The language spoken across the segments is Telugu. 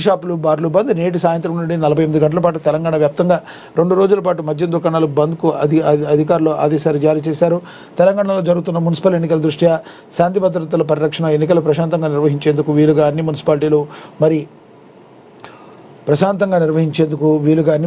షాపులు బార్లు బంద్. నేటి సాయంత్రం నుండి 48 గంటల పాటు తెలంగాణ వ్యాప్తంగా 2 రోజుల పాటు మద్యం దుకాణాలు బంద్కు అధికారులు ఆదేశాలు జారీ చేశారు. తెలంగాణలో జరుగుతున్న మున్సిపల్ ఎన్నికల దృష్ట్యా శాంతి భద్రతల పరిరక్షణ, ఎన్నికలు ప్రశాంతంగా నిర్వహించేందుకు వీలుగా అన్ని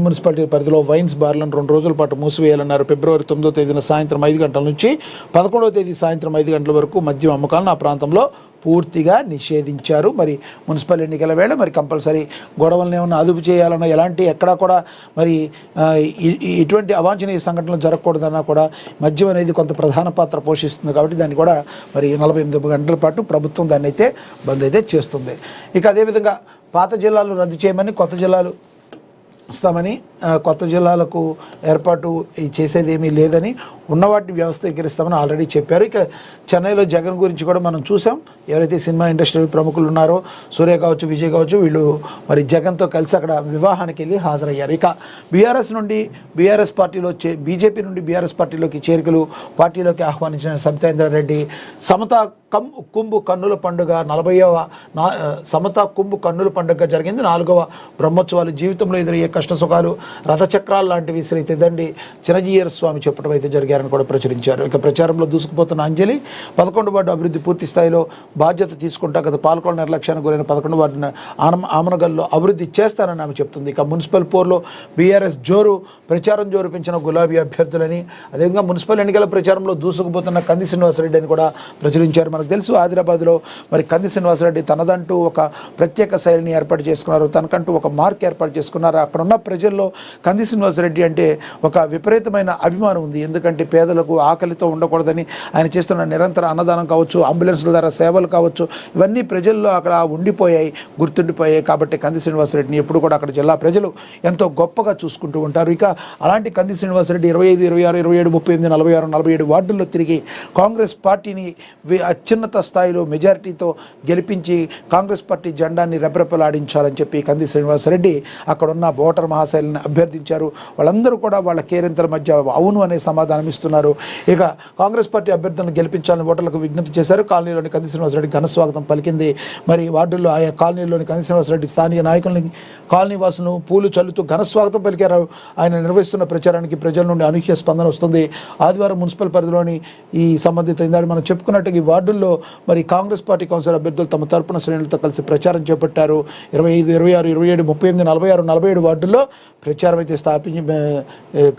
మున్సిపాలిటీల పరిధిలో వైన్స్ బార్లను 2 రోజుల పాటు మూసివేయాలన్నారు. ఫిబ్రవరి 9వ తేదీన సాయంత్రం 5 గంటల నుంచి 11వ తేదీ సాయంత్రం 5 గంటల వరకు మద్యం అమ్మకాలను ఆ ప్రాంతంలో పూర్తిగా నిషేధించారు. మరి మున్సిపల్ ఎన్నికల వేళ మరి కంపల్సరీ గొడవలను ఏమైనా అదుపు చేయాలన్నా, ఎక్కడా కూడా మరి ఇటువంటి అవాంఛనీయ సంఘటనలు జరగకూడదన్నా కూడా మద్యం అనేది కొంత ప్రధాన పాత్ర పోషిస్తుంది. కాబట్టి దాన్ని కూడా మరి 48 గంటల పాటు ప్రభుత్వం దాన్ని అయితే బంద్ అయితే చేస్తుంది. ఇక అదేవిధంగా పాత జిల్లాలు రద్దు చేయమని, కొత్త జిల్లాలు ఇస్తామని, కొత్త జిల్లాలకు ఏర్పాటు చేసేది ఏమీ లేదని, ఉన్నవాటిని వ్యవస్థీకరిస్తామని ఆల్రెడీ చెప్పారు. ఇక చెన్నైలో జగన్ గురించి కూడా మనం చూసాం. ఎవరైతే సినిమా ఇండస్ట్రీ ప్రముఖులు ఉన్నారో, సూర్య కావచ్చు, విజయ్ కావచ్చు, వీళ్ళు మరి జగన్తో కలిసి అక్కడ వివాహానికి వెళ్ళి హాజరయ్యారు. ఇక బీజేపీ నుండి బీఆర్ఎస్ పార్టీలోకి చేరికలు, పార్టీలోకి ఆహ్వానించిన సబితేంద్రారెడ్డి సమతా కుంభు కన్నుల పండుగ 40వ సమతా కుంభు కన్నుల పండుగ జరిగింది. 4వ బ్రహ్మోత్సవాలు. జీవితంలో ఎదురయ్యే కష్ట సుఖాలు రథచక్రాలు లాంటివి శ్రీ తిదండి చిరంజీవి స్వామి చెప్పడం అయితే జరిగారని కూడా ప్రచురించారు. ఇక ప్రచారంలో దూసుకుపోతున్న అంజలి 11 వార్డు అభివృద్ధి పూర్తి స్థాయిలో బాధ్యత తీసుకుంటా గత పాలకుల నిర్లక్ష్యానికి గురైన 11 వార్డును ఆమనగల్లో అభివృద్ధి చేస్తానని ఆమె చెప్తుంది. ఇక మున్సిపల్ పోర్లో బీఆర్ఎస్ ప్రచారం జోరు పెంచిన గులాబీ అభ్యర్థులని, అదేవిధంగా మున్సిపల్ ఎన్నికల ప్రచారంలో దూసుకుపోతున్న కంది శ్రీనివాసరెడ్డి అని కూడా ప్రచురించారు. మనకు తెలుసు ఆదిలాబాద్లో మరి కంది శ్రీనివాసరెడ్డి తనదంటూ ఒక ప్రత్యేక శైలిని ఏర్పాటు చేసుకున్నారు, తనకంటూ ఒక మార్క్ ఏర్పాటు చేసుకున్నారు. అక్కడ ఉన్న ప్రజల్లో కంది శ్రీనివాసరెడ్డి అంటే ఒక విపరీతమైన అభిమానం ఉంది. ఎందుకంటే పేదలకు ఆకలితో ఉండకూడదని ఆయన చేస్తున్న నిరంతర అన్నదానం కావచ్చు, అంబులెన్స్ల ద్వారా సేవలు కావచ్చు, ఇవన్నీ ప్రజల్లో అక్కడ గుర్తుండిపోయాయి. కాబట్టి కంది శ్రీనివాసరెడ్డిని ఎప్పుడు కూడా అక్కడ జిల్లా ప్రజలు ఎంతో గొప్పగా చూసుకుంటూ ఉంటారు. ఇక అలాంటి కంది శ్రీనివాసరెడ్డి 25, 26, 27, 38, 46, 47 వార్డుల్లో తిరిగి కాంగ్రెస్ పార్టీని అత్యున్నత స్థాయిలో మెజారిటీతో గెలిపించి కాంగ్రెస్ పార్టీ జెండాన్ని రెపరెపలాడించాలని చెప్పి కంది శ్రీనివాసరెడ్డి అక్కడున్న ఓటర్ మహాశైలిని అభ్యర్థించారు. వాళ్ళందరూ కూడా వాళ్ళ కేరింతల మధ్య అవును అనే సమాధానం ఇస్తున్నారు. ఇక కాంగ్రెస్ పార్టీ అభ్యర్థులను గెలిపించాలని ఓటర్లకు విజ్ఞప్తి చేశారు. కాలనీలోని కంది శ్రీనివాసరెడ్డి ఘనస్వాగతం పలికింది. మరి వార్డుల్లో ఆయా కాలనీలోని కంది శ్రీనివాసరెడ్డి స్థానిక నాయకులని, కాలనీ వాసులను పూలు చల్లుతూ ఘనస్వాగతం పలికారు. ఆయన నిర్వహిస్తున్న ప్రచారానికి ప్రజల నుండి అనూహ్య స్పందన వస్తుంది. ఆదివారం మున్సిపల్ పరిధిలోని ఈ సంబంధిత ఇందాక మనం చెప్పుకున్నట్టు ఈ వార్డుల్లో మరి కాంగ్రెస్ పార్టీ కౌన్సిలర్ అభ్యర్థులు తమ తరపున శ్రేణులతో కలిసి ప్రచారం చేపట్టారు. 25, 26, 27, 38, 46, 47 వార్డుల్లో ప్రచారం అయితే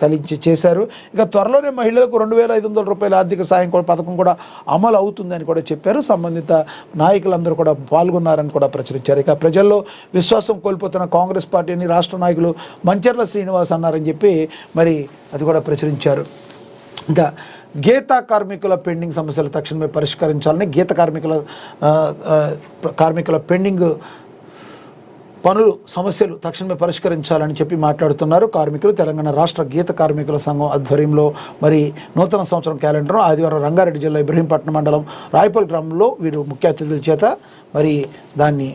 కలిసి చేశారు. ఇక త్వరలోనే మహిళలకు 2,500 రూపాయల ఆర్థిక సాయం పథకం కూడా అమలు అవుతుందని కూడా చెప్పారు. సంబంధిత నాయకులందరూ కూడా పాల్గొన్నారని కూడా ప్రచురించారు. ఇక ప్రజల్లో విశ్వాసం కోల్పోతున్న కాంగ్రెస్ పార్టీని రాష్ట్ర నాయకులు మంచర్ల శ్రీనివాస్ అన్నారని చెప్పి మరి అది కూడా ప్రచురించారు. ఇంకా గీత కార్మికుల పెండింగ్ సమస్యలు తక్షణమే పరిష్కరించాలని, గీత కార్మికుల పెండింగ్ పనులు సమస్యలు తక్షణమే పరిష్కరించాలని చెప్పి మాట్లాడుతున్నారు కార్మికులు. తెలంగాణ రాష్ట్ర గీత కార్మికుల సంఘం ఆధ్వర్యంలో మరి నూతన సంవత్సరం క్యాలెండర్ ఆదివారం రంగారెడ్డి జిల్లా ఇబ్రహీంపట్నం మండలం రాయపల్ గ్రామంలో వీరు ముఖ్య అతిథుల చేత మరి దాన్ని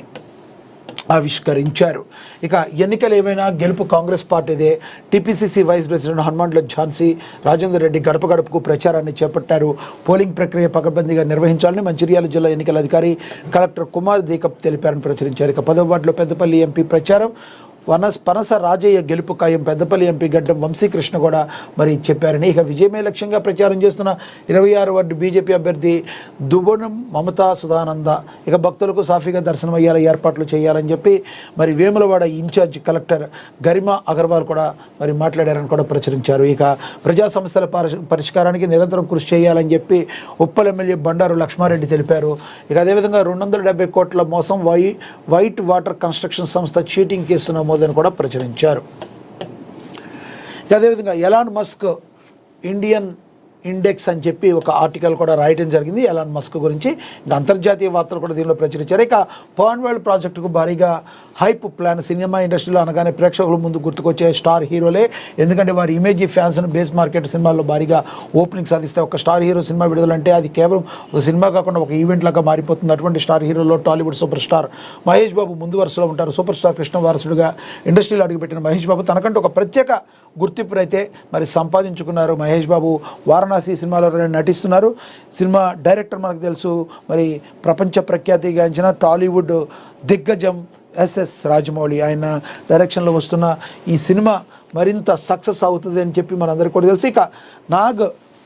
ఆవిష్కరించారు. ఇక ఎన్నికలు ఏమైనా గెలుపు కాంగ్రెస్ పార్టీదే. TPCC vice president Hanumandla Jhansi Rajender Reddy గడప గడపకు ప్రచారాన్ని చేపట్టారు. పోలింగ్ ప్రక్రియ పకడ్బందీగా నిర్వహించాలని మంచిర్యాల జిల్లా ఎన్నికల అధికారి కలెక్టర్ కుమార్ దీకప్ తెలిపారని ప్రచురించారు. ఇక 10వ వార్డులో పెద్దపల్లి ఎంపీ ప్రచారం, పనస రాజయ్య గెలుపు ఖాయం, పెద్దపల్లి ఎంపీ గడ్డం వంశీకృష్ణ కూడా మరి చెప్పారని. ఇక విజయమే లక్ష్యంగా ప్రచారం చేస్తున్న 26 వార్డు బీజేపీ అభ్యర్థి దుబోనం మమతా సుధానంద ఇక భక్తులకు సాఫీగా దర్శనమయ్యేలా ఏర్పాట్లు చేయాలని చెప్పి మరి వేములవాడ ఇన్ఛార్జ్ కలెక్టర్ గరిమా అగర్వాల్ కూడా మరి మాట్లాడారని కూడా ప్రచురించారు. ఇక ప్రజా సమస్యల పరిష్కారానికి నిరంతరం కృషి చేయాలని చెప్పి ఉప్పల్ ఎమ్మెల్యే బండారు లక్ష్మారెడ్డి తెలిపారు. ఇక అదేవిధంగా 270 కోట్ల మోసం వైట్ వాటర్ కన్స్ట్రక్షన్ సంస్థ చీటింగ్ కేసు నమోదని కూడా ప్రచురించారు. అదేవిధంగా ఎలాన్ మస్క్ ఇండియన్ ఇండెక్స్ అని చెప్పి ఒక ఆర్టికల్ కూడా రాయడం జరిగింది ఎలాన్ మస్క్ గురించి. ఇంకా అంతర్జాతీయ వార్తలు కూడా దీనిలో ప్రచురించారు. ఇక పవన్ వరల్డ్ ప్రాజెక్టుకు భారీగా హైప్ ప్లాన్. సినిమా ఇండస్ట్రీలో అనగానే ప్రేక్షకుల ముందు గుర్తుకొచ్చే స్టార్ హీరోలే. ఎందుకంటే వారి ఇమేజీ ఫ్యాన్స్ను బేస్ మార్కెట్ సినిమాల్లో భారీగా ఓపెనింగ్ సాధిస్తే ఒక స్టార్ హీరో సినిమా విడుదలంటే అది కేవలం ఒక సినిమా కాకుండా ఒక ఈవెంట్ లాగా మారిపోతుంది. అటువంటి స్టార్ హీరోలో Tollywood superstar Mahesh Babu ముందు వరుసలో ఉంటారు. సూపర్ స్టార్ కృష్ణ వారసుడిగా ఇండస్ట్రీలో అడుగుపెట్టిన మహేష్ బాబు తనకంటూ ఒక ప్రత్యేక గుర్తింపునైతే మరి సంపాదించుకున్నారు. మహేష్ బాబు వారణాసి సినిమాలో నటిస్తున్నారు. సినిమా డైరెక్టర్ మనకు తెలుసు మరి ప్రపంచ ప్రఖ్యాతిగాంచిన టాలీవుడ్ దిగ్గజం ఎస్ఎస్ రాజమౌళి ఆయన డైరెక్షన్లో వస్తున్న ఈ సినిమా మరింత సక్సెస్ అవుతుంది అని చెప్పి మనందరికీ కూడా తెలుసు. ఇక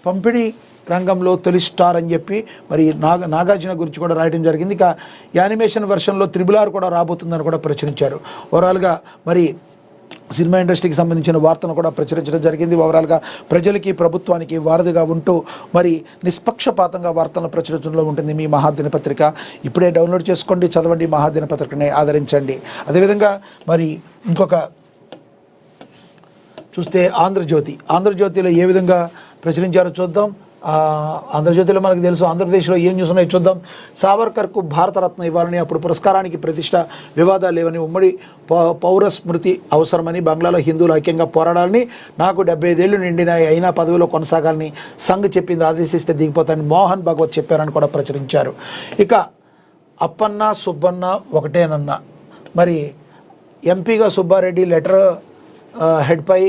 పంపిణీ రంగంలో తొలి స్టార్ అని చెప్పి మరి నాగార్జున గురించి కూడా రాయడం జరిగింది. ఇక యానిమేషన్ వెర్షన్లో RRR కూడా రాబోతుందని కూడా ప్రచురించారు. ఓవరాల్గా మరి సినిమా ఇండస్ట్రీకి సంబంధించిన వార్తను కూడా ప్రచురించడం జరిగింది. ఓవరాల్గా ప్రజలకి ప్రభుత్వానికి వారధిగా ఉంటూ మరి నిష్పక్షపాతంగా వార్తలను ప్రచురించడంలో ఉంటుంది మీ మహాదినపత్రిక. ఇప్పుడే డౌన్లోడ్ చేసుకోండి, చదవండి, మహాదినపత్రికని ఆదరించండి. అదేవిధంగా మరి ఇంకొక చూస్తే ఆంధ్రజ్యోతిలో ఏ విధంగా ప్రచురించారో చూద్దాం. ఆంధ్రజ్యోతిలో మనకు తెలుసు. ఆంధ్రప్రదేశ్లో ఏం న్యూస్ ఉన్నాయో చూద్దాం. సావర్కర్కు భారతరత్న ఇవ్వాలని, అప్పుడు పురస్కారానికి ప్రతిష్ట వివాదాలు లేవని, ఉమ్మడి పౌర స్మృతి అవసరమని, బంగ్లాలో హిందువులు ఐక్యంగా పోరాడాలని, నాకు 75 ఏళ్ళు నిండినాయి అయినా పదవిలో కొనసాగాలని సంఘ్ చెప్పింది, ఆదేశిస్తే దిగిపోతానని మోహన్ భగవత్ చెప్పారని కూడా ప్రచురించారు. ఇక అప్పన్న సుబ్బన్న ఒకటేనన్న, మరి ఎంపీగా సుబ్బారెడ్డి లెటర్ హెడ్పై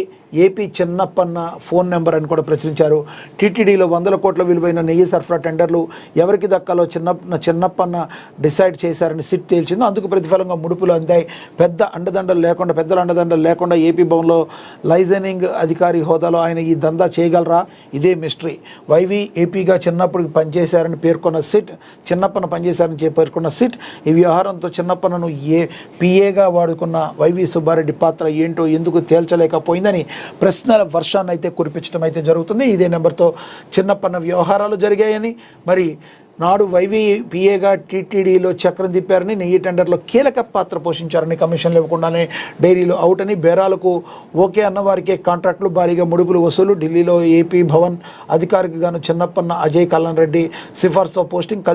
ఏపీ చిన్నప్పన్న ఫోన్ నెంబర్ అని కూడా ప్రచురించారు. టీటీడీలో 100 కోట్ల విలువైన నెయ్యి సరఫరా టెండర్లు ఎవరికి దక్కాలో చిన్నప్పన్న డిసైడ్ చేశారని సిట్ తేల్చింది. అందుకు ప్రతిఫలంగా ముడుపులు అందాయి. పెద్దల అండదండలు లేకుండా ఏపీ భవన్లో లైజనింగ్ అధికారి హోదాలో ఆయన ఈ దందా చేయగలరా? ఇదే మిస్టరీ. ఏపీగా చిన్నప్పుడు పనిచేశారని పేర్కొన్న సిట్ ఈ వ్యవహారంతో చిన్నప్పన్నను పిఏగా వాడుకున్న సుబ్బారెడ్డి పాత్ర ఏంటో ఎందుకు తేల్చలేకపోయిందని ప్రశ్నల వర్షాన్ని అయితే కురిపించడం అయితే జరుగుతుంది. ఇదే నెంబర్తో చిన్నప్పన్న వ్యవహారాలు జరిగాయని, మరి నాడు పిఏగా టీటీడీలో చక్రం తిప్పారని, నెయ్యి టెండర్లో కీలక పాత్ర పోషించారని, కమిషన్లు ఇవ్వకుండానే డైరీలో అవుట్ అని, బేరాలకు ఓకే అన్న వారికే కాంట్రాక్టులు, భారీగా ముడుపులు వసూలు, ఢిల్లీలో ఏపీ భవన్ అధికారికి గాను చిన్నప్పన్న అజయ్ కల్లాన్ రెడ్డి సిఫార్సుతో పోస్టింగ్